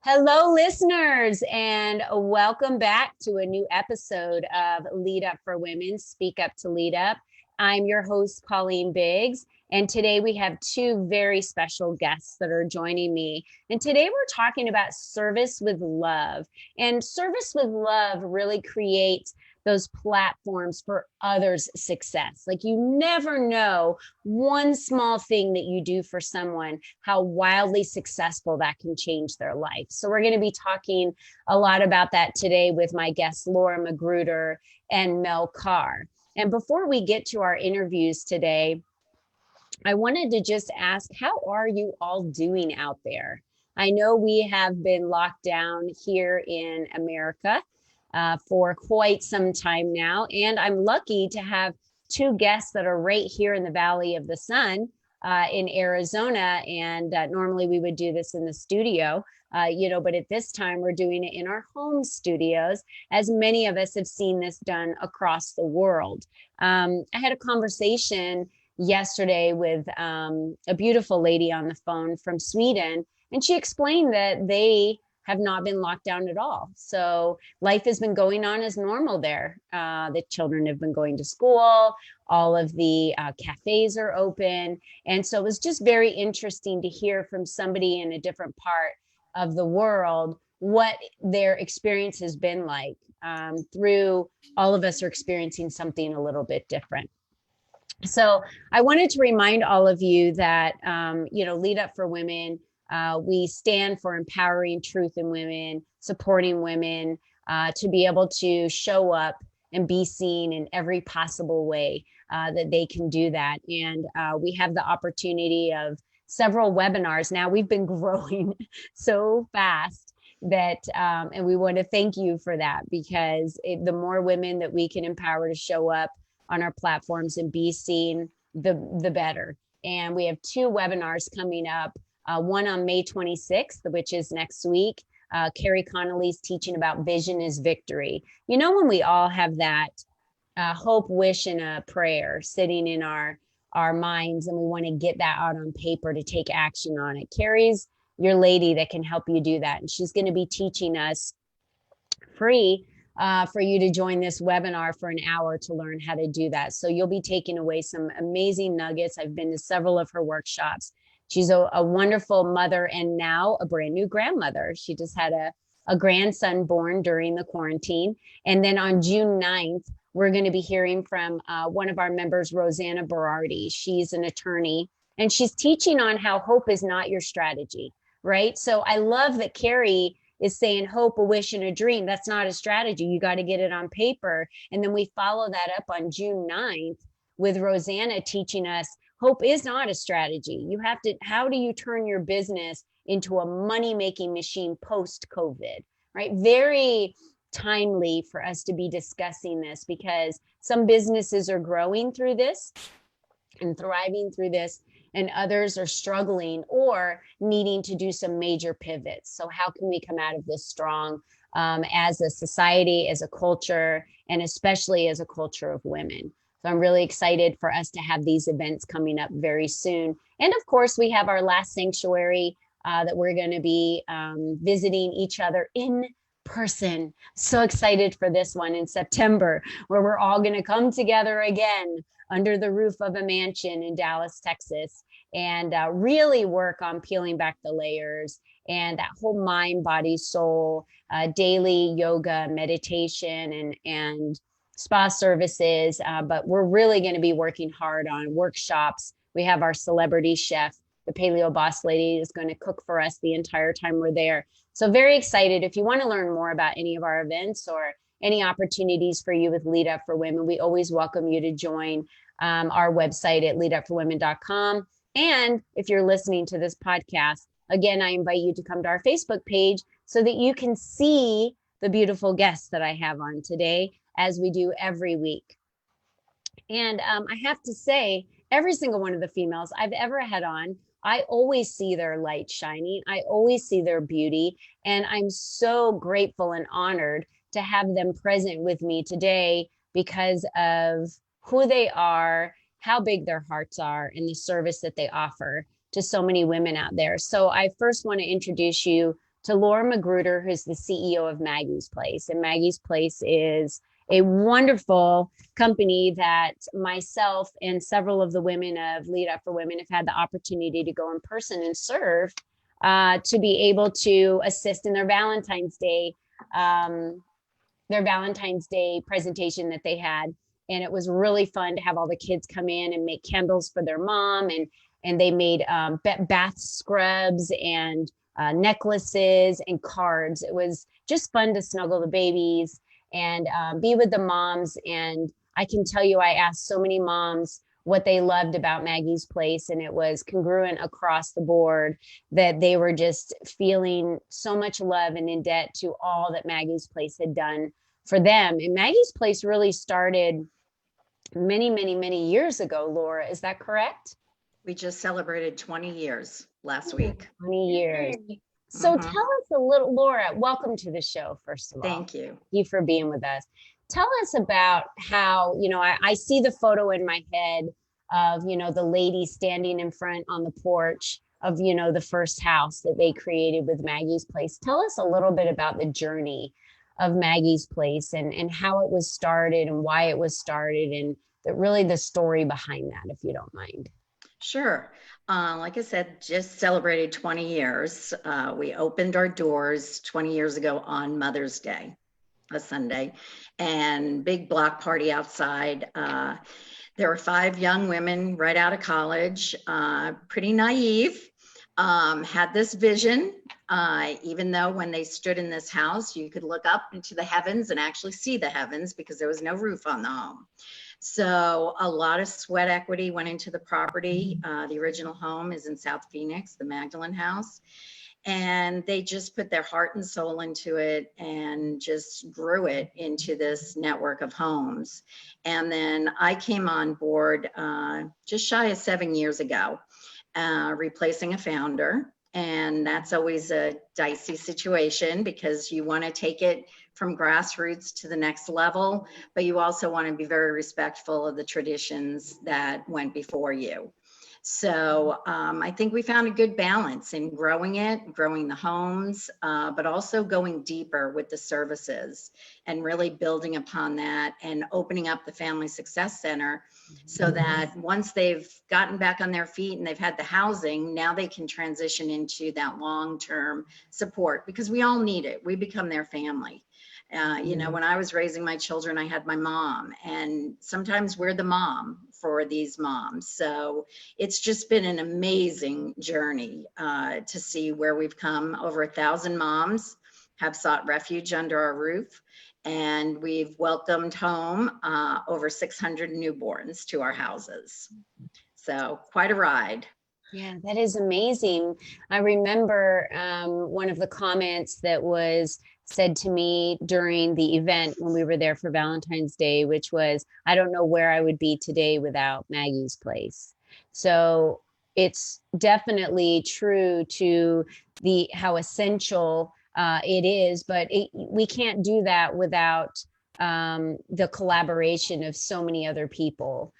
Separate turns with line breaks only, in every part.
Hello, listeners, and welcome back to a new episode of Lead Up for Women, Speak Up to Lead Up. I'm your host, Colleen Biggs, and today we have two very special guests that are joining me. And today we're talking about service with love. And service with love really creates those platforms for others' success. Like you never know one small thing that you do for someone, how wildly successful that can change their life. So we're going to be talking a lot about that today with my guests, Laura Magruder and Mel Carr. And before we get to our interviews today, I wanted to just ask, how are you all doing out there? I know we have been locked down here in America for quite some time now. And I'm lucky to have two guests that are right here in the Valley of the Sun in Arizona. And normally we would do this in the studio, but at this time we're doing it in our home studios, as many of us have seen this done across the world. I had a conversation yesterday with a beautiful lady on the phone from Sweden, and she explained that they have not been locked down at all. So life has been going on as normal there. The children have been going to school. All of the cafes are open. And so it was just very interesting to hear from somebody in a different part of the world what their experience has been like. Through all of us are experiencing something a little bit different. So I wanted to remind all of you that, Lead Up for Women, we stand for empowering truth in women, supporting women to be able to show up and be seen in every possible way that they can do that. And we have the opportunity of several webinars. Now we've been growing so fast that, and we want to thank you for that, because the more women that we can empower to show up on our platforms and be seen, the better. And we have two webinars coming up. One on May 26th, which is next week. Carrie Connolly's teaching about vision is victory. You know, when we all have that hope, wish, and a prayer sitting in our minds, and we want to get that out on paper to take action on it. Carrie's your lady that can help you do that. And she's going to be teaching us free for you to join this webinar for an hour to learn how to do that. So you'll be taking away some amazing nuggets. I've been to several of her workshops. She's a wonderful mother and now a brand new grandmother. She just had a grandson born during the quarantine. And then on June 9th, we're going to be hearing from one of our members, Rosanna Berardi. She's an attorney, and she's teaching on how hope is not your strategy, right? So I love that Carrie is saying hope, a wish, and a dream. That's not a strategy. You got to get it on paper. And then we follow that up on June 9th with Rosanna teaching us hope is not a strategy. You have to, how do you turn your business into a money-making machine post-COVID, right? Very timely for us to be discussing this, because some businesses are growing through this and thriving through this, and others are struggling or needing to do some major pivots. So how can we come out of this strong as a society, as a culture, and especially as a culture of women? So I'm really excited for us to have these events coming up very soon. And of course, we have our last sanctuary that we're going to be visiting each other in person. So excited for this one in September, where we're all going to come together again under the roof of a mansion in Dallas, Texas, and really work on peeling back the layers and that whole mind, body, soul, daily yoga, meditation, and spa services. But we're really going to be working hard on workshops. We have our celebrity chef, the Paleo Boss Lady, is going to cook for us the entire time we're there. So very excited. If you want to learn more about any of our events or any opportunities for you with Lead Up for Women, we always welcome you to join our website at leadupforwomen.com. And if you're listening to this podcast, again, I invite you to come to our Facebook page so that you can see the beautiful guests that I have on today, as we do every week. And I have to say, every single one of the females I've ever had on, I always see their light shining. I always see their beauty. And I'm so grateful and honored to have them present with me today because of who they are, how big their hearts are, and the service that they offer to so many women out there. So I first want to introduce you to Laura Magruder, who's the CEO of Maggie's Place. And Maggie's Place is a wonderful company that myself and several of the women of Lead Up for Women have had the opportunity to go in person and serve, to be able to assist in their Valentine's Day presentation that they had. And it was really fun to have all the kids come in and make candles for their mom. And they made bath scrubs and necklaces and cards. It was just fun to snuggle the babies and be with the moms. And I can tell you, I asked so many moms what they loved about Maggie's Place, and it was congruent across the board, that they were just feeling so much love and in debt to all that Maggie's Place had done for them. And Maggie's Place really started many, many, many years ago, Laura. Is that correct?
We just celebrated 20 years last week.
20 years. So tell us a little, Laura, welcome to the show, first of all.
Thank you.
Thank you for being with us. Tell us about how, I see the photo in my head of, the lady standing in front on the porch of, the first house that they created with Maggie's Place. Tell us a little bit about the journey of Maggie's Place and how it was started and why it was started, and really the story behind that, if you don't mind.
Sure. Like I said, just celebrated 20 years. We opened our doors 20 years ago on Mother's Day, a Sunday, and big block party outside. There were 5 young women right out of college, pretty naive, had this vision, even though when they stood in this house, you could look up into the heavens and actually see the heavens because there was no roof on the home. So a lot of sweat equity went into the property. The original home is in South Phoenix, the Magdalene House. And they just put their heart and soul into it and just grew it into this network of homes. And then I came on board just shy of 7 years ago, replacing a founder. And that's always a dicey situation because you want to take it from grassroots to the next level, but you also want to be very respectful of the traditions that went before you. So I think we found a good balance in growing the homes, but also going deeper with the services and really building upon that and opening up the Family Success Center so that once they've gotten back on their feet and they've had the housing, now they can transition into that long-term support because we all need it. We become their family. When I was raising my children, I had my mom, and sometimes we're the mom for these moms. So it's just been an amazing journey to see where we've come. Over 1,000 moms have sought refuge under our roof, and we've welcomed home over 600 newborns to our houses. So quite a ride.
Yeah, that is amazing. I remember one of the comments that was said to me during the event when we were there for Valentine's Day, which was, I don't know where I would be today without Maggie's Place. So it's definitely true to how essential it is, but we can't do that without the collaboration of so many other people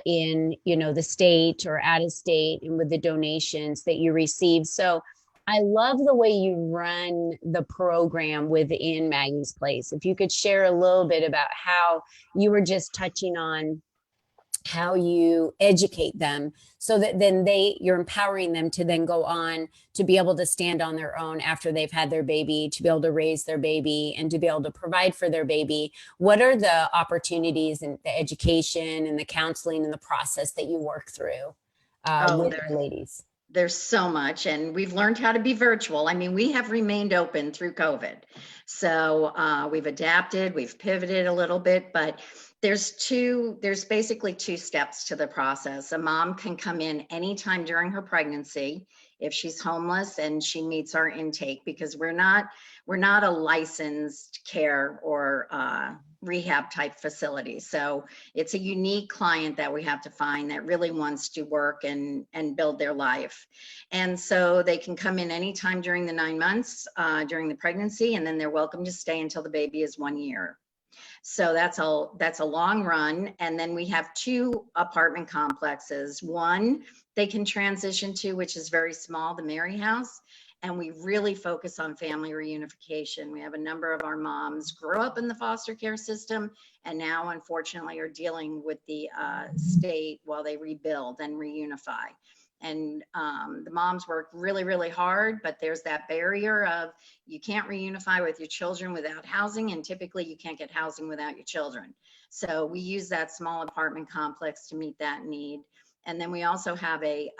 in the state or out of state, and with the donations that you receive. So I love the way you run the program within Maggie's Place. If you could share a little bit about how you were just touching on how you educate them so that then you're empowering them to then go on to be able to stand on their own after they've had their baby, to be able to raise their baby and to be able to provide for their baby. What are the opportunities and the education and the counseling and the process that you work through with the ladies?
There's so much, and we've learned how to be virtual. I mean, we have remained open through COVID. So we've adapted, we've pivoted a little bit, but there's basically 2 steps to the process. A mom can come in anytime during her pregnancy if she's homeless and she meets our intake, because we're not a licensed care or rehab type facility. So it's a unique client that we have to find that really wants to work and build their life. And so they can come in anytime during the 9 months during the pregnancy, and then they're welcome to stay until the baby is 1 year. So that's a long run. And then we have 2 apartment complexes. One they can transition to, which is very small, the Mary House. And we really focus on family reunification. We have a number of our moms grew up in the foster care system and now unfortunately are dealing with the state while they rebuild and reunify. And the moms work really, really hard, but there's that barrier of you can't reunify with your children without housing, and typically you can't get housing without your children. So we use that small apartment complex to meet that need. And then we also have a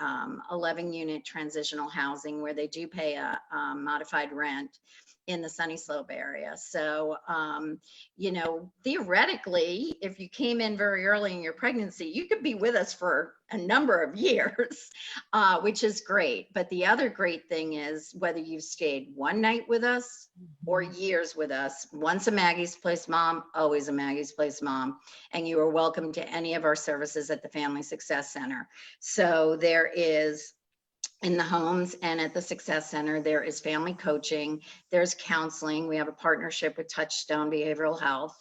11 unit transitional housing where they do pay a modified rent in the Sunny Slope area. So, you know, theoretically, if you came in very early in your pregnancy, you could be with us for a number of years, which is great. But the other great thing is whether you've stayed one night with us or years with us, once a Maggie's Place mom, always a Maggie's Place mom. And you are welcome to any of our services at the Family Success Center. So there is, in the homes and at the Success Center, there is family coaching, there's counseling. We have a partnership with Touchstone Behavioral Health.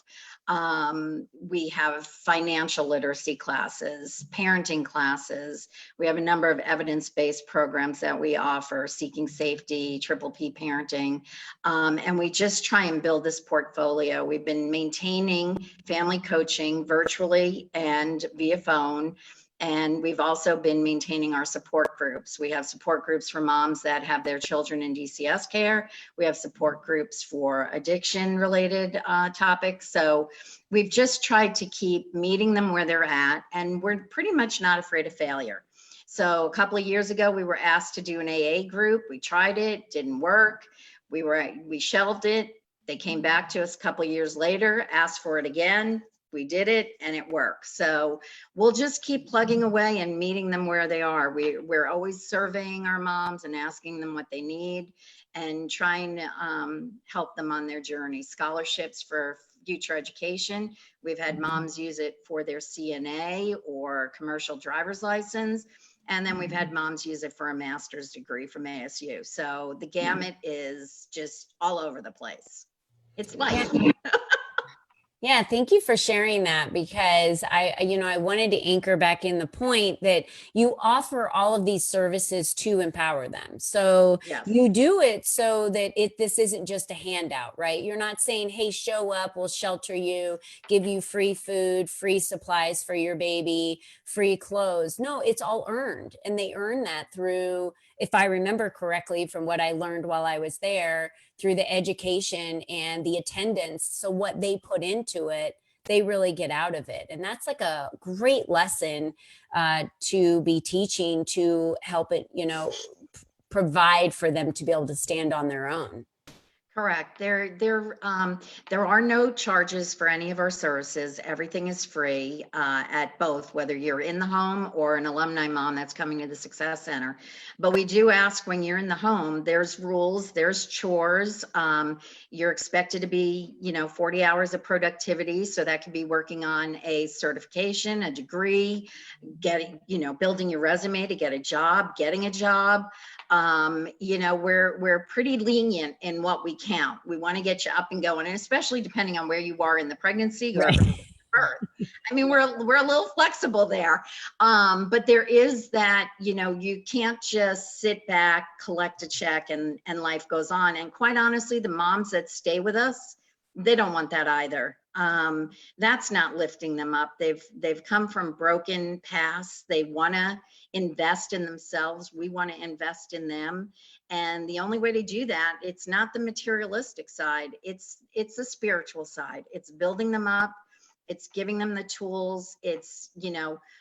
We have financial literacy classes, parenting classes. We have a number of evidence-based programs that we offer, Seeking Safety, Triple P Parenting. And we just try and build this portfolio. We've been maintaining family coaching virtually and via phone. And we've also been maintaining our support groups. We have support groups for moms that have their children in DCS care. We have support groups for addiction related topics. So we've just tried to keep meeting them where they're at, and we're pretty much not afraid of failure. So a couple of years ago, we were asked to do an AA group. We tried it, didn't work. We shelved it. They came back to us a couple of years later, asked for it again. We did it and it works. So we'll just keep plugging away and meeting them where they are. We're always surveying our moms and asking them what they need and trying to help them on their journey. Scholarships for future education. We've had moms use it for their CNA or commercial driver's license. And then we've had moms use it for a master's degree from ASU. So the gamut is just all over the place. It's life.
Yeah, thank you for sharing that, because I wanted to anchor back in the point that you offer all of these services to empower them. So
Yes.
you do it so that this isn't just a handout, right? You're not saying, hey, show up, we'll shelter you, give you free food, free supplies for your baby, free clothes. No, it's all earned. And they earn that through, if I remember correctly from what I learned while I was there, through the education and the attendance. So what they put into it, they really get out of it. And that's like a great lesson to be teaching, to help it, provide for them to be able to stand on their own.
Correct. There are no charges for any of our services. Everything is free at both, whether you're in the home or an alumni mom that's coming to the Success Center. But we do ask, when you're in the home, there's rules, there's chores. You're expected to be, 40 hours of productivity. So that could be working on a certification, a degree, getting, building your resume to get a job, getting a job. We're pretty lenient in what we count. We want to get you up and going, and especially depending on where you are in the pregnancy or birth. I mean, we're a little flexible there. But there is that, you can't just sit back, collect a check and life goes on. And quite honestly, the moms that stay with us, they don't want that either. That's not lifting them up. They've come from broken pasts. They want to invest in themselves. We want to invest in them. And the only way to do that, it's not the materialistic side. It's the spiritual side. It's building them up. It's giving them the tools. It's,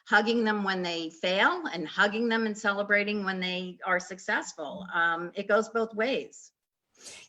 hugging them when they fail and hugging them and celebrating when they are successful. It goes both ways.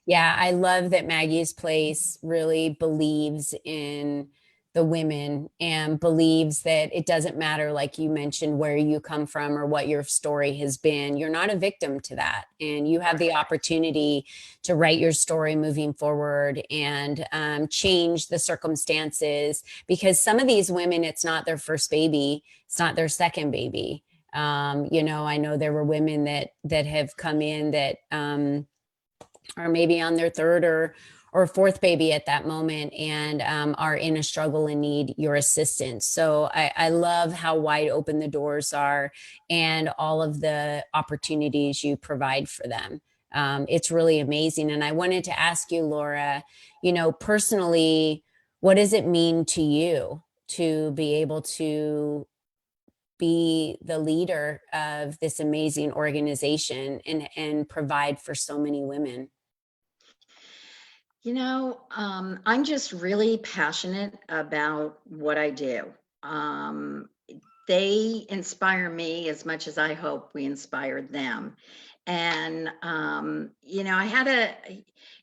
Yeah, I love that Maggie's Place really believes in the women and believes that it doesn't matter, like you mentioned, where you come from or what your story has been. You're not a victim to that. And you have the opportunity to write your story moving forward and change the circumstances, because some of these women, it's not their first baby. It's not their second baby. I know there were women that have come in that are maybe on their third or fourth baby at that moment and are in a struggle and need your assistance. So I love how wide open the doors are and all of the opportunities you provide for them. It's really amazing. And I wanted to ask you, Laura, personally, what does it mean to you to be able to be the leader of this amazing organization and provide for so many women?
I'm just really passionate about what I do. Um, they inspire me as much as I hope we inspired them. And, I had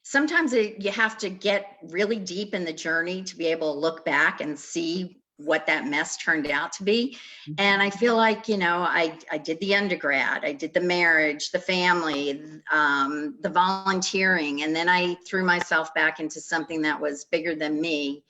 sometimes you have to get really deep in the journey to be able to look back and see what that mess turned out to be. And I feel like, I did the undergrad, I did the marriage, the family, the volunteering, and then I threw myself back into something that was bigger than me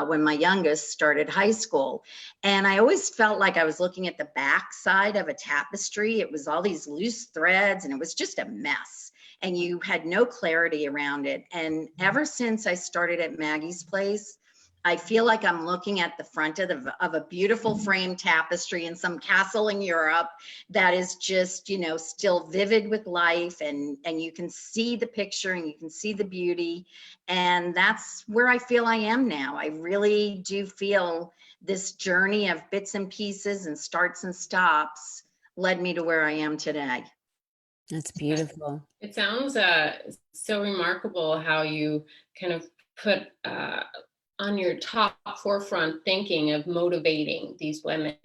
when my youngest started high school. And I always felt like I was looking at the back side of a tapestry. It was all these loose threads and it was just a mess. And you had no clarity around it. And ever since I started at Maggie's Place, I feel like I'm looking at the front of a beautiful framed tapestry in some castle in Europe that is just, still vivid with life, and you can see the picture and you can see the beauty. And that's where I feel I am now. I really do feel this journey of bits and pieces and starts and stops led me to where I am today.
That's beautiful.
It sounds so remarkable how you kind of put on your top forefront thinking of motivating these women.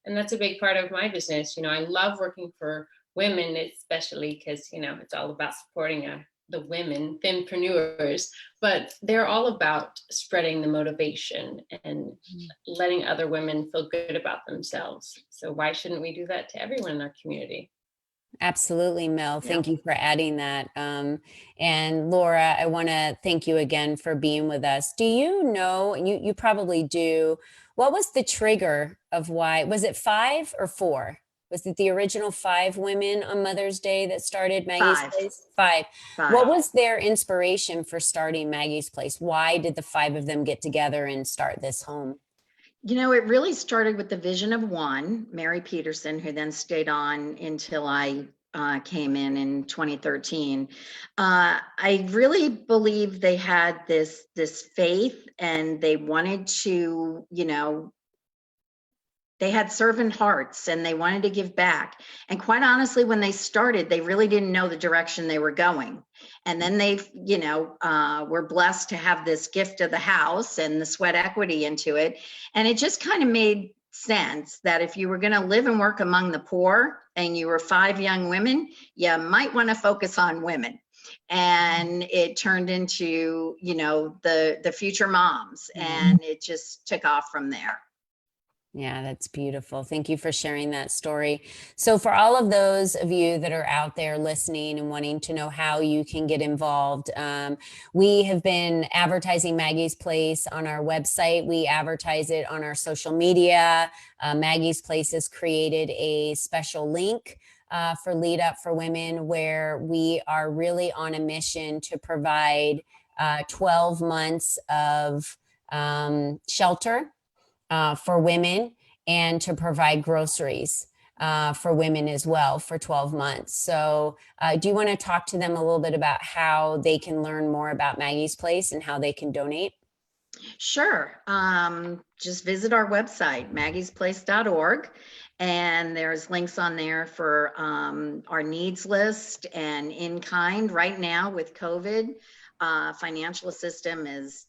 And that's a big part of my business. I love working for women, especially because, it's all about supporting the women, fempreneurs, but they're all about spreading the motivation and letting other women feel good about themselves. So why shouldn't we do that to everyone in our community?
Absolutely, Mel. Thank
Yeah.
you for adding that. And Laura, I want to thank you again for being with us. Do you know, you probably do, what was the trigger of why, was it 5 or 4? Was it the original 5 women on Mother's Day that started Maggie's
5.
Place? 5.
5.
What was their inspiration for starting Maggie's Place? Why did the 5 of them get together and start this home?
It really started with the vision of one, Mary Peterson, who then stayed on until I came in 2013. I really believe they had this faith, and they wanted to, they had servant hearts and they wanted to give back. And quite honestly, when they started, they really didn't know the direction they were going. And then they, were blessed to have this gift of the house and the sweat equity into it. And it just kind of made sense that if you were going to live and work among the poor and you were 5 young women, you might want to focus on women. And it turned into, the future moms, and it just took off from there.
Yeah, that's beautiful. Thank you for sharing that story. So for all of those of you that are out there listening and wanting to know how you can get involved, we have been advertising Maggie's Place on our website. We advertise it on our social media. Maggie's Place has created a special link for Lead Up for Women, where we are really on a mission to provide 12 months of shelter for women, and to provide groceries for women as well for 12 months. So do you want to talk to them a little bit about how they can learn more about Maggie's Place and how they can donate?
Sure. Just visit our website, maggiesplace.org. And there's links on there for our needs list and in kind. Right now with COVID, financial assistance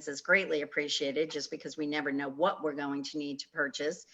is greatly appreciated, just because we never know what we're going to need to purchase.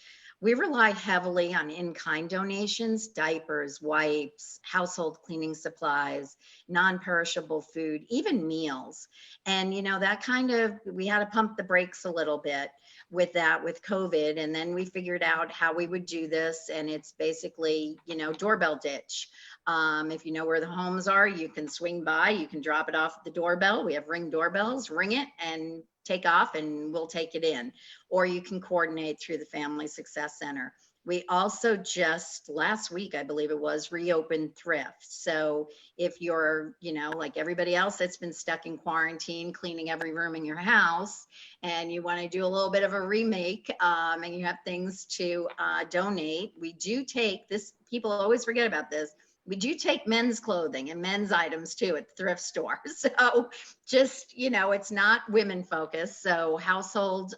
We rely heavily on in-kind donations, diapers, wipes, household cleaning supplies, non-perishable food, even meals. And, we had to pump the brakes a little bit with that with COVID. And then we figured out how we would do this. And it's basically, doorbell ditch. If you know where the homes are, you can swing by, you can drop it off at the doorbell. We have Ring doorbells, ring it and take off and we'll take it in. Or you can coordinate through the Family Success Center. We also just last week, I believe it was, reopened Thrift. So if you're, like everybody else that's been stuck in quarantine, cleaning every room in your house, and you want to do a little bit of a remake, and you have things to donate, we do take this. People always forget about this. we do take men's clothing and men's items too at the thrift store. So just, it's not women focused. So household,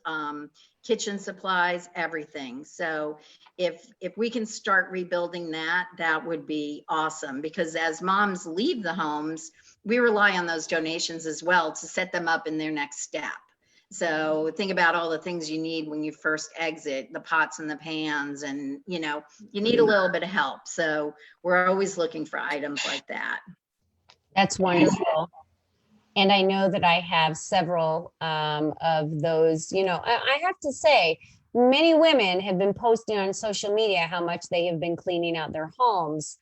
kitchen supplies, everything. So if we can start rebuilding that, that would be awesome, because as moms leave the homes, we rely on those donations as well to set them up in their next step. So think about all the things you need when you first exit, the pots and the pans, and you need a little bit of help. So we're always looking for items like that.
That's wonderful. And I know that I have several of those. I have to say, many women have been posting on social media how much they have been cleaning out their homes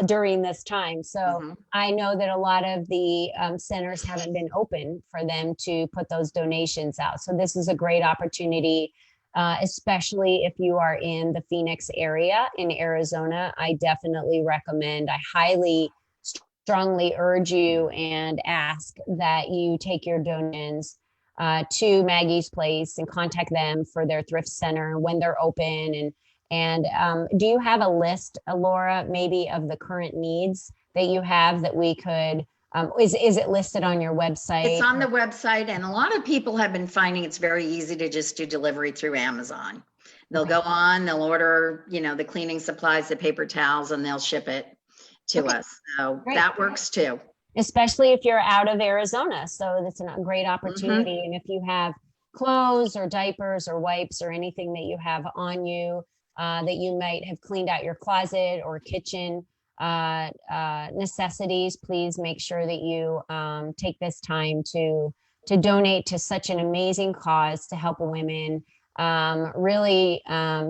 during this time. So I know that a lot of the centers haven't been open for them to put those donations out. So this is a great opportunity, especially if you are in the Phoenix area in Arizona. I definitely recommend, I highly strongly urge you and ask that you take your donations to Maggie's Place and contact them for their thrift center when they're open. And do you have a list, Laura, maybe of the current needs that you have that we could, is it listed on your website?
It's on the website, and a lot of people have been finding it's very easy to just do delivery through Amazon. They'll go on, they'll order, the cleaning supplies, the paper towels, and they'll ship it to us. So that works too.
Especially if you're out of Arizona. So that's a great opportunity. And if you have clothes or diapers or wipes or anything that you have on you that you might have cleaned out your closet or kitchen necessities, please make sure that you take this time to donate to such an amazing cause to help women really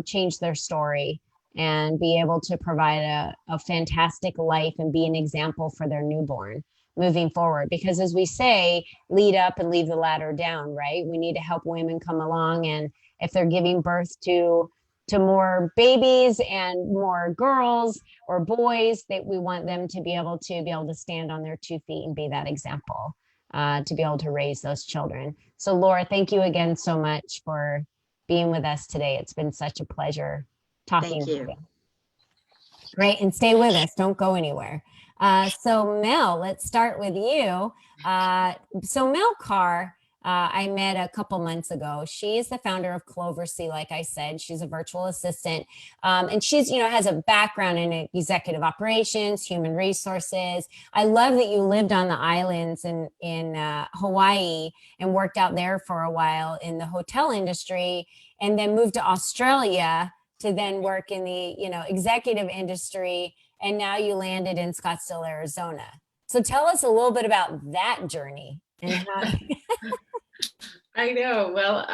change their story and be able to provide a fantastic life and be an example for their newborn moving forward. Because as we say, lead up and leave the ladder down, right? We need to help women come along. And if they're giving birth to more babies and more girls or boys, that we want them to be able to stand on their 2 feet and be that example, to be able to raise those children. So Laura, thank you again so much for being with us today. It's been such a pleasure talking with you. Great. And stay with us. Don't go anywhere. So Mel, let's start with you. So Mel Carr, I met a couple months ago. She is the founder of Cloversea. Like I said, she's a virtual assistant. And she's, has a background in executive operations, human resources. I love that you lived on the islands in Hawaii and worked out there for a while in the hotel industry, and then moved to Australia to then work in the, executive industry. And now you landed in Scottsdale, Arizona. So tell us a little bit about that journey and how.
I know. Well,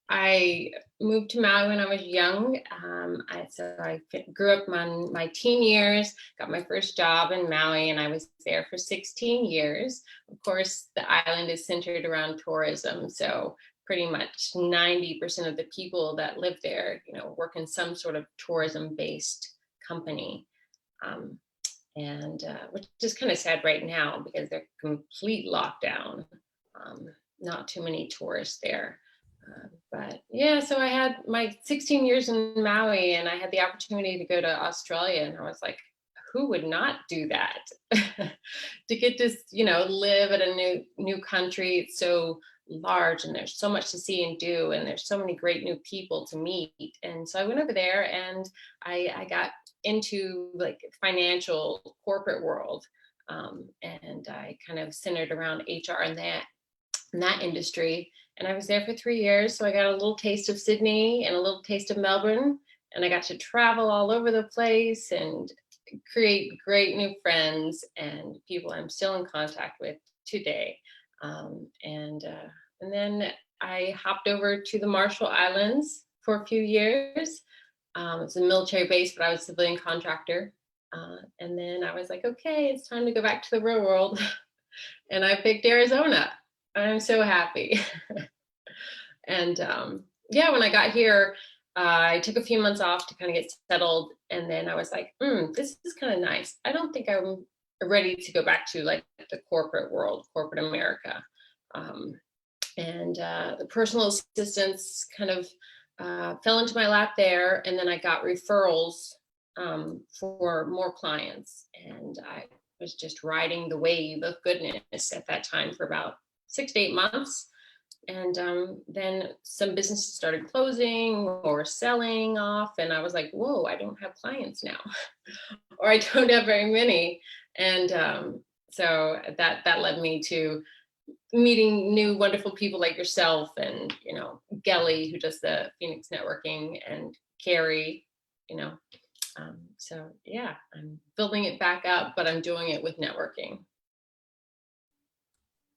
I moved to Maui when I was young. I grew up in my teen years, got my first job in Maui, and I was there for 16 years. Of course, the island is centered around tourism. So pretty much 90% of the people that live there, work in some sort of tourism-based company. Which is kind of sad right now because they're complete lockdown. Not too many tourists there. But yeah, so I had my 16 years in Maui, and I had the opportunity to go to Australia, and I was like, who would not do that? To get to, live at a new country. It's so large and there's so much to see and do, and there's so many great new people to meet. And so I went over there, and I got into like financial corporate world, and I kind of centered around HR and that industry. And I was there for 3 years, so I got a little taste of Sydney and a little taste of Melbourne, and I got to travel all over the place and create great new friends and people I'm still in contact with today. And then I hopped over to the Marshall Islands for a few years. It's a military base, but I was a civilian contractor. And then I was like, okay, it's time to go back to the real world. And I picked Arizona. I'm so happy. And when I got here, I took a few months off to kind of get settled. And then I was like, this is kind of nice. I don't think I'm ready to go back to like the corporate world, corporate America. The personal assistance kind of fell into my lap there. And then I got referrals for more clients. And I was just riding the wave of goodness at that time for about 6 to 8 months. And then some businesses started closing or selling off. And I was like, whoa, I don't have clients now, or I don't have very many. And so that led me to meeting new wonderful people like yourself and, Gelly, who does the Phoenix networking, and Carrie, so yeah, I'm building it back up, but I'm doing it with networking.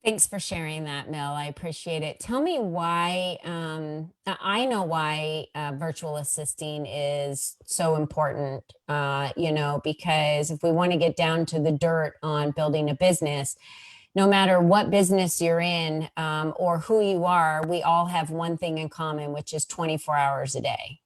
Thanks for sharing that, Mel. I appreciate it. Tell me why, I know why virtual assisting is so important, because if we want to get down to the dirt on building a business, no matter what business you're in or who you are, we all have one thing in common, which is 24 hours a day.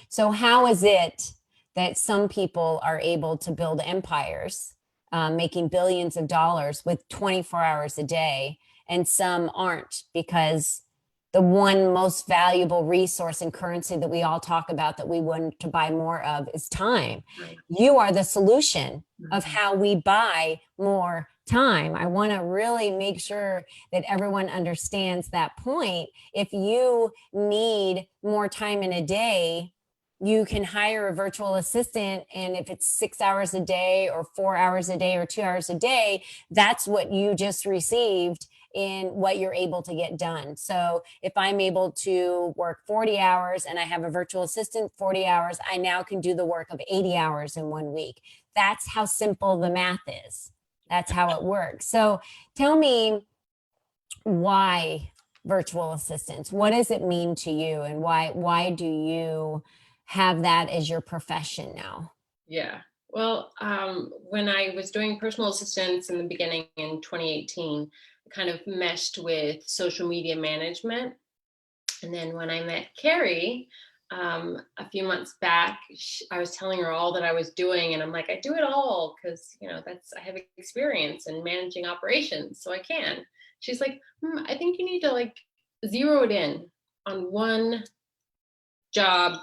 So how is it that some people are able to build empires, making billions of dollars with 24 hours a day, and some aren't? Because the one most valuable resource and currency that we all talk about that we want to buy more of is time.
Right.
You are the solution of how we buy more time. I want to really make sure that everyone understands that point. If you need more time in a day, you can hire a virtual assistant. And if it's 6 hours a day or 4 hours a day or 2 hours a day, that's what you just received in what you're able to get done. So if I'm able to work 40 hours and I have a virtual assistant 40 hours, I now can do the work of 80 hours in 1 week. That's how simple the math is. That's how it works. So tell me, why virtual assistants? What does it mean to you? And why do you have that as your profession now?
Yeah. Well, when I was doing personal assistance in the beginning in 2018, I kind of meshed with social media management. And then when I met Carrie a few months back, I was telling her all that I was doing. And I'm like, I do it all because, I have experience in managing operations, so I can. She's like, I think you need to zero it in on one job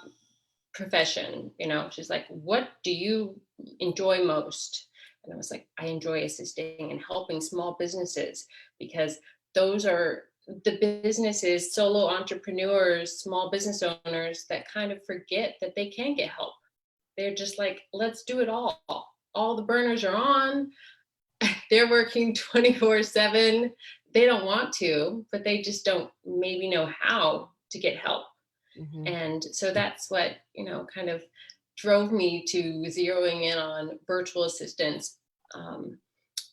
profession. She's like, what do you enjoy most? And I was like, I enjoy assisting and helping small businesses, because those are the businesses, solo entrepreneurs, small business owners that kind of forget that they can get help. They're just like, let's do it all. All the burners are on. They're working 24/7. They don't want to, but they just don't maybe know how to get help. Mm-hmm. And so that's what, kind of drove me to zeroing in on virtual assistants.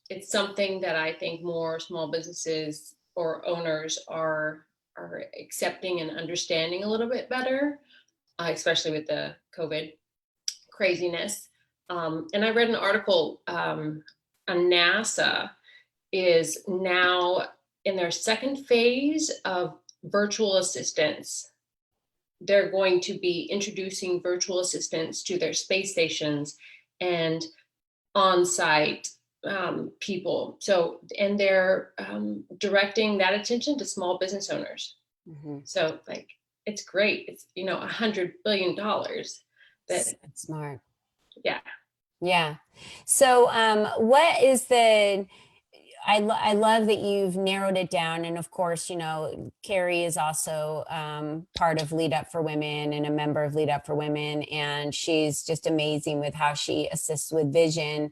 It's something that I think more small businesses or owners are accepting and understanding a little bit better, especially with the COVID craziness. And I read an article on NASA is now in their second phase of virtual assistants. They're going to be introducing virtual assistants to their space stations and on-site people. So, and they're directing that attention to small business owners. Mm-hmm. So it's great. It's, $100 billion. That's
smart.
Yeah.
Yeah. So what is I love that you've narrowed it down. And of course, Carrie is also part of Lead Up for Women and a member of Lead Up for Women. And she's just amazing with how she assists with vision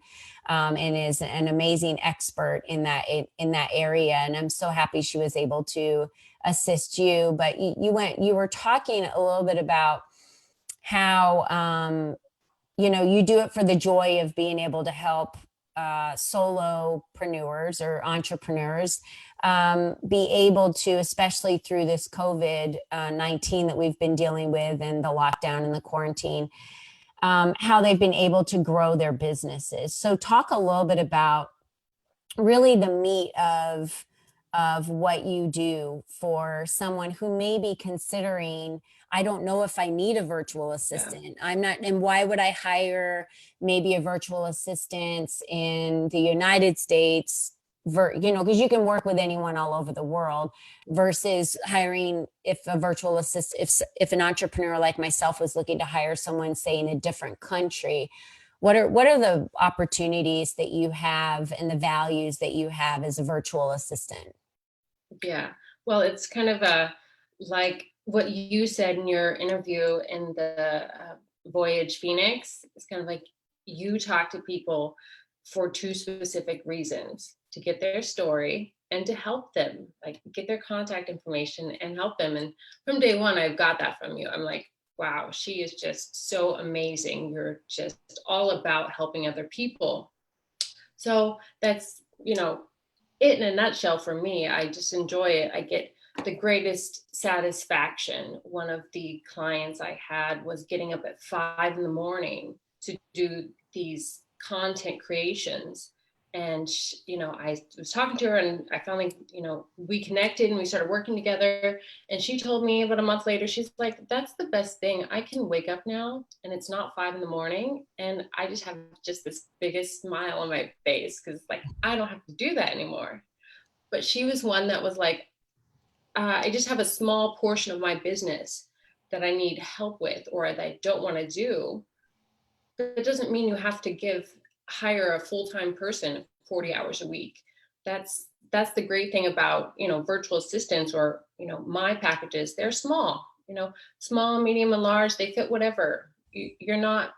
and is an amazing expert in that area. And I'm so happy she was able to assist you. But you were talking a little bit about how, you do it for the joy of being able to help solopreneurs or entrepreneurs be able to, especially through this COVID-19 that we've been dealing with and the lockdown and the quarantine, how they've been able to grow their businesses. So talk a little bit about really the meat of what you do for someone who may be considering, I don't know if I need a virtual assistant. Yeah. I'm not, and why would I hire maybe a virtual assistant in the United States because you can work with anyone all over the world versus hiring, if a virtual assistant, if an entrepreneur like myself was looking to hire someone, say, in a different country, what are the opportunities that you have and the values that you have as a virtual assistant?
Yeah, well, it's kind of like what you said in your interview in the Voyage Phoenix. It's kind of like you talk to people for two specific reasons: to get their story and to help them, like get their contact information and help them. And from day one, I've got that from you. I'm like, wow, she is just so amazing. You're just all about helping other people. So that's, it in a nutshell for me. I just enjoy it. I get the greatest satisfaction. One of the clients I had was getting up at 5 a.m. to do these content creations. And, I was talking to her and I finally, we connected and we started working together. And she told me about a month later, she's like, that's the best thing. I can wake up now and it's not 5 a.m. and I just have just this biggest smile on my face because like, I don't have to do that anymore. But she was one that was like, I just have a small portion of my business that I need help with or that I don't want to do. But it doesn't mean you have to hire a full-time person 40 hours a week. That's the great thing about, virtual assistants or, my packages. They're small, small, medium, and large. They fit whatever.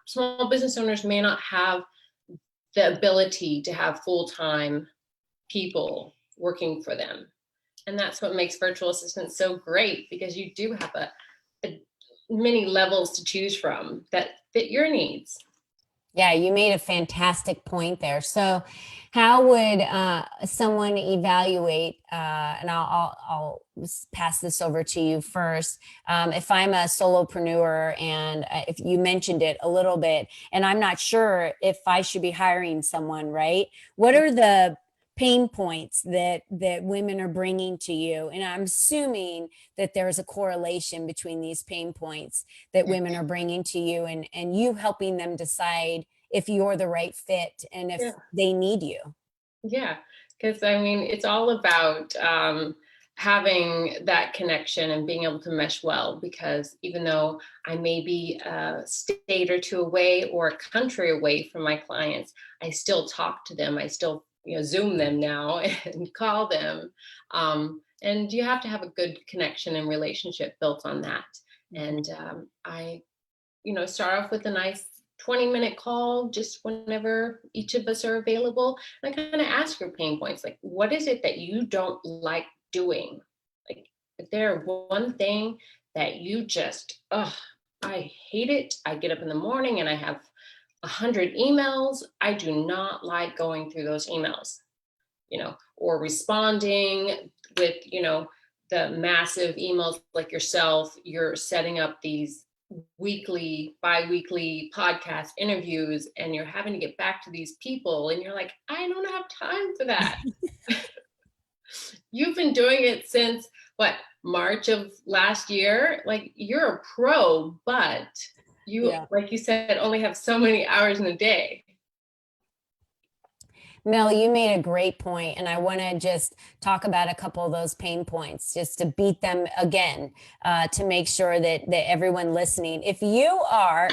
Small business owners may not have the ability to have full-time people working for them. And that's what makes virtual assistants so great, because you do have a many levels to choose from that fit your needs.
Yeah, you made a fantastic point there. So how would someone evaluate, and I'll pass this over to you first. If I'm a solopreneur and if you mentioned it a little bit, and I'm not sure if I should be hiring someone, right? What are the pain points that women are bringing to you? And I'm assuming that there's a correlation between these pain points that women are bringing to you and you helping them decide if you're the right fit and if they need you.
Yeah, because it's all about having that connection and being able to mesh well, because even though I may be a state or two away or a country away from my clients, I still talk to them. I still Zoom them now and call them. And you have to have a good connection and relationship built on that. And I, start off with a nice 20-minute call, just whenever each of us are available. And I kind of ask your pain points, like, what is it that you don't like doing? Like, if there one thing that you just, I hate it. I get up in the morning and I have 100 emails. I do not like going through those emails, or responding with, the massive emails like yourself. You're setting up these bi-weekly podcast interviews and you're having to get back to these people and you're like, I don't have time for that. You've been doing it since March of last year. Like, you're a pro, but like you said, only have so many hours in a day.
Mel, you made a great point, and I want to just talk about a couple of those pain points, just to beat them again, to make sure that everyone listening, if you are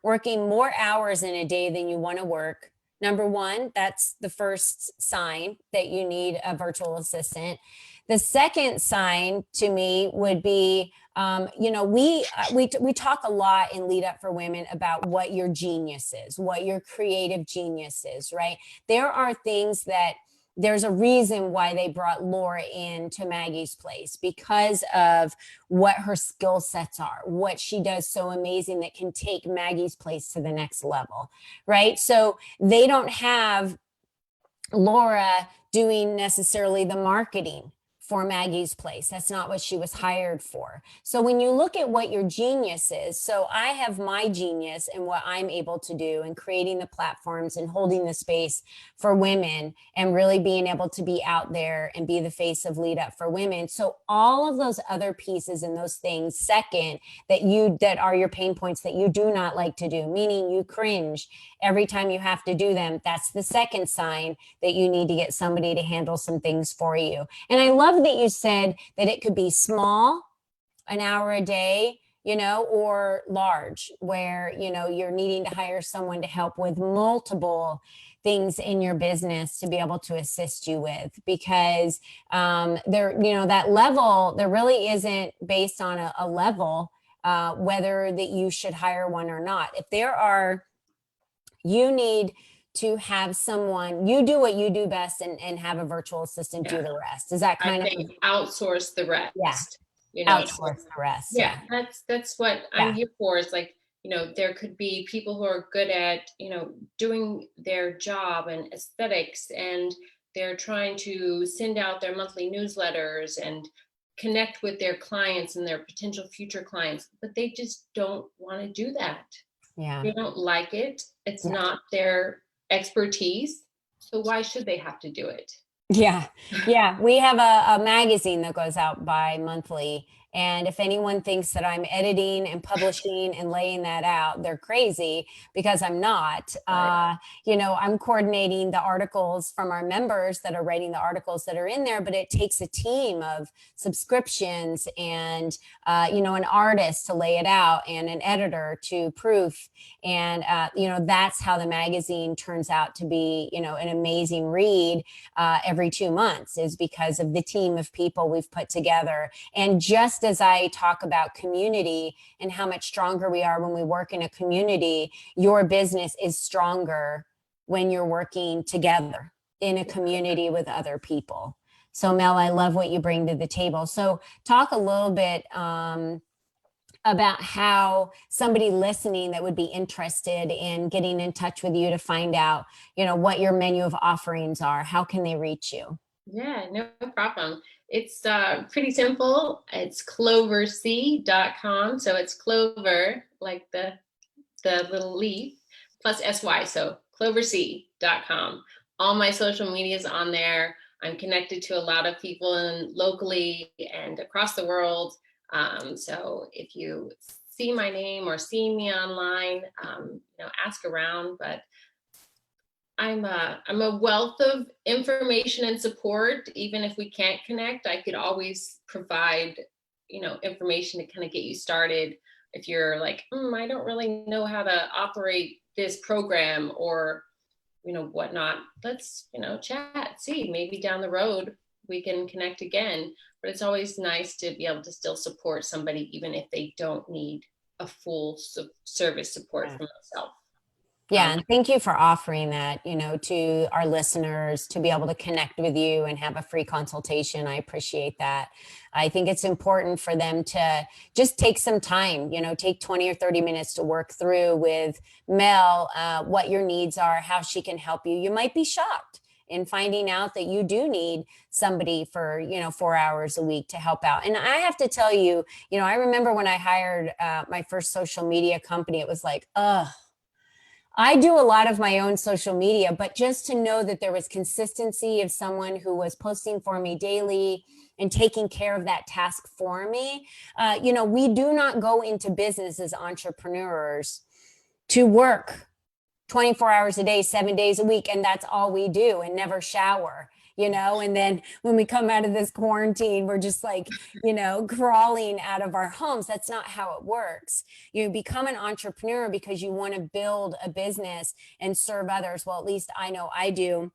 working more hours in a day than you want to work, number one, that's the first sign that you need a virtual assistant. The second sign to me would be, we talk a lot in Lead Up for Women about what your genius is, what your creative genius is, right? There are things that there's a reason why they brought Laura into Maggie's Place, because of what her skill sets are, what she does so amazing that can take Maggie's Place to the next level, right? So they don't have Laura doing necessarily the marketing for Maggie's Place. That's not what she was hired for. So when you look at what your genius is, so I have my genius and what I'm able to do in creating the platforms and holding the space for women and really being able to be out there and be the face of Lead Up for Women. So all of those other pieces and those things, second, that are your pain points that you do not like to do, meaning you cringe every time you have to do them. That's the second sign that you need to get somebody to handle some things for you. And I love that you said that it could be small, an hour a day, or large, where, you're needing to hire someone to help with multiple things in your business to be able to assist you with, because that level, there really isn't based on a level, whether that you should hire one or not. If you need to have someone, you do what you do best and have a virtual assistant do the rest. Is that kind
I think outsource the rest.
Yeah. Outsource the rest.
Yeah. That's what I'm here for, is like, there could be people who are good at, doing their job and aesthetics, and they're trying to send out their monthly newsletters and connect with their clients and their potential future clients, but they just don't want to do that.
Yeah.
They don't like it. It's not their expertise. So why should they have to do it?
Yeah. Yeah. We have a magazine that goes out bi-monthly. And if anyone thinks that I'm editing and publishing and laying that out, they're crazy, because I'm not.
Right.
I'm coordinating the articles from our members that are writing the articles that are in there, but it takes a team of subscriptions and, an artist to lay it out and an editor to proof. And, that's how the magazine turns out to be, an amazing read every 2 months, is because of the team of people we've put together. And just as I talk about community and how much stronger we are when we work in a community, your business is stronger when you're working together in a community with other people. So Mel, I love what you bring to the table. So talk a little bit about how somebody listening that would be interested in getting in touch with you to find out, what your menu of offerings are. How can they reach you?
Yeah, no problem. It's pretty simple. It's cloverc.com. So it's clover, like the little leaf, plus SY. So cloverc.com. All my social media is on there. I'm connected to a lot of people locally and across the world. So if you see my name or see me online, ask around. But I'm a wealth of information and support. Even if we can't connect, I could always provide, information to kind of get you started. If you're like, I don't really know how to operate this program or, whatnot, let's, chat, see, maybe down the road we can connect again. But it's always nice to be able to still support somebody, even if they don't need a full service support from themselves.
Yeah. And thank you for offering that, to our listeners, to be able to connect with you and have a free consultation. I appreciate that. I think it's important for them to just take some time, take 20 or 30 minutes to work through with Mel, what your needs are, how she can help you. You might be shocked in finding out that you do need somebody for, 4 hours a week to help out. And I have to tell you, I remember when I hired my first social media company, it was like, I do a lot of my own social media, but just to know that there was consistency of someone who was posting for me daily and taking care of that task for me. We do not go into business as entrepreneurs to work 24 hours a day, 7 days a week. And that's all we do, and never shower. And then when we come out of this quarantine, we're just like, crawling out of our homes. That's not how it works. You become an entrepreneur because you want to build a business and serve others. Well, at least I know I do.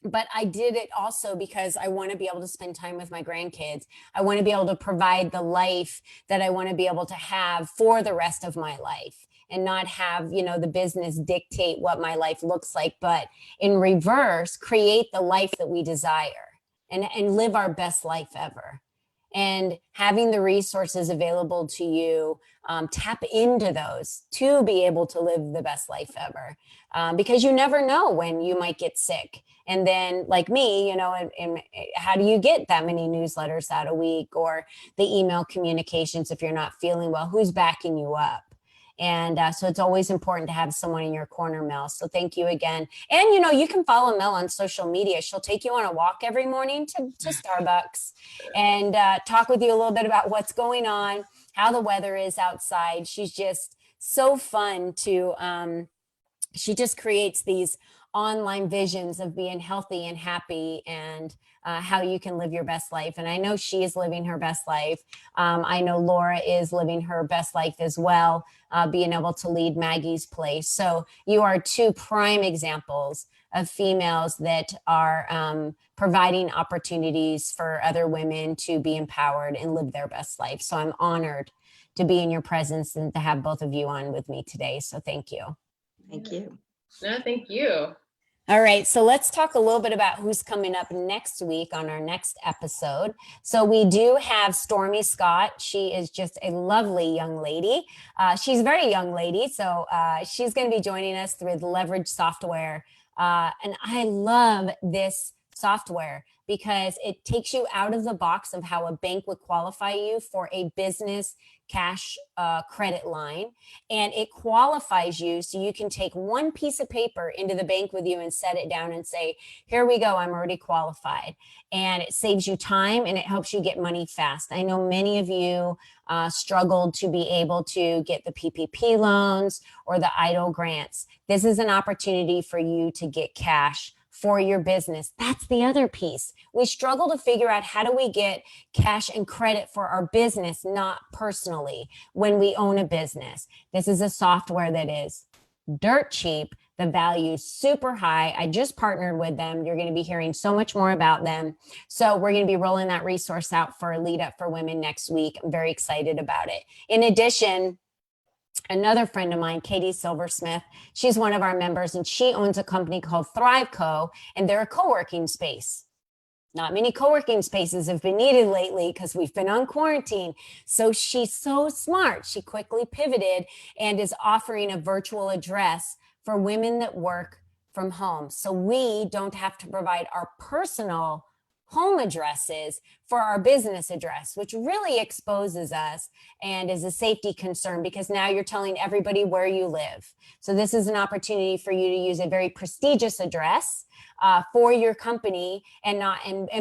But I did it also because I want to be able to spend time with my grandkids. I want to be able to provide the life that I want to be able to have for the rest of my life, and not have, the business dictate what my life looks like, but in reverse, create the life that we desire and live our best life ever. and having the resources available to you, tap into those to be able to live the best life ever. Because you never know when you might get sick. And then, like me, and how do you get that many newsletters out a week, or the email communications if you're not feeling well? Who's backing you up? And so it's always important to have someone in your corner, Mel. So thank you again. And, you can follow Mel on social media. She'll take you on a walk every morning to Starbucks and talk with you a little bit about what's going on, how the weather is outside. She's just so fun to, she just creates these online visions of being healthy and happy, and how you can live your best life. And I know she is living her best life. I know Laura is living her best life as well, being able to lead Maggie's Place. So you are two prime examples of females that are providing opportunities for other women to be empowered and live their best life. So I'm honored to be in your presence and to have both of you on with me today. So thank you.
Thank you.
No, thank you.
All right, so let's talk a little bit about who's coming up next week on our next episode. So we do have Stormy Scott. She is just a lovely young lady. She's a very young lady, so she's going to be joining us through the Leverage software. And I love this software because it takes you out of the box of how a bank would qualify you for a business cash credit line, and it qualifies you so you can take one piece of paper into the bank with you and set it down and say, here we go, I'm already qualified. And it saves you time and it helps you get money fast. I know many of you struggled to be able to get the PPP loans or the EIDL grants. This is an opportunity for you to get cash for your business. That's the other piece. We struggle to figure out, how do we get cash and credit for our business, not personally, when we own a business. This is a software that is dirt cheap. The value is super high. I just partnered with them. You're going to be hearing so much more about them. So we're going to be rolling that resource out for Lead Up for Women next week. I'm very excited about it. In addition, another friend of mine, Katie Silversmith, she's one of our members, and she owns a company called Thrive Co, and they're a co-working space. Not many co-working spaces have been needed lately because we've been on quarantine. So she's so smart. She quickly pivoted and is offering a virtual address for women that work from home. So we don't have to provide our personal home addresses for our business address, which really exposes us and is a safety concern, because now you're telling everybody where you live. So this is an opportunity for you to use a very prestigious address for your company and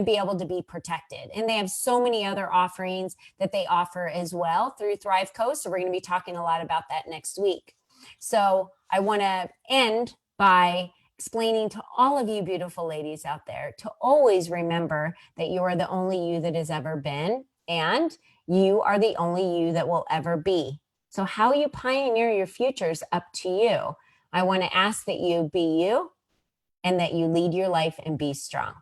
be able to be protected. And they have so many other offerings that they offer as well through Thrive Co. So we're going to be talking a lot about that next week. So I want to end by explaining to all of you beautiful ladies out there to always remember that you are the only you that has ever been, and you are the only you that will ever be. So how you pioneer your future is up to you. I want to ask that you be you and that you lead your life and be strong.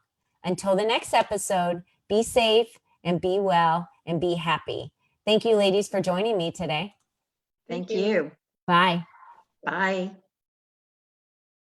Until the next episode, be safe and be well and be happy. Thank you, ladies, for joining me today.
Thank you.
Bye.
Bye.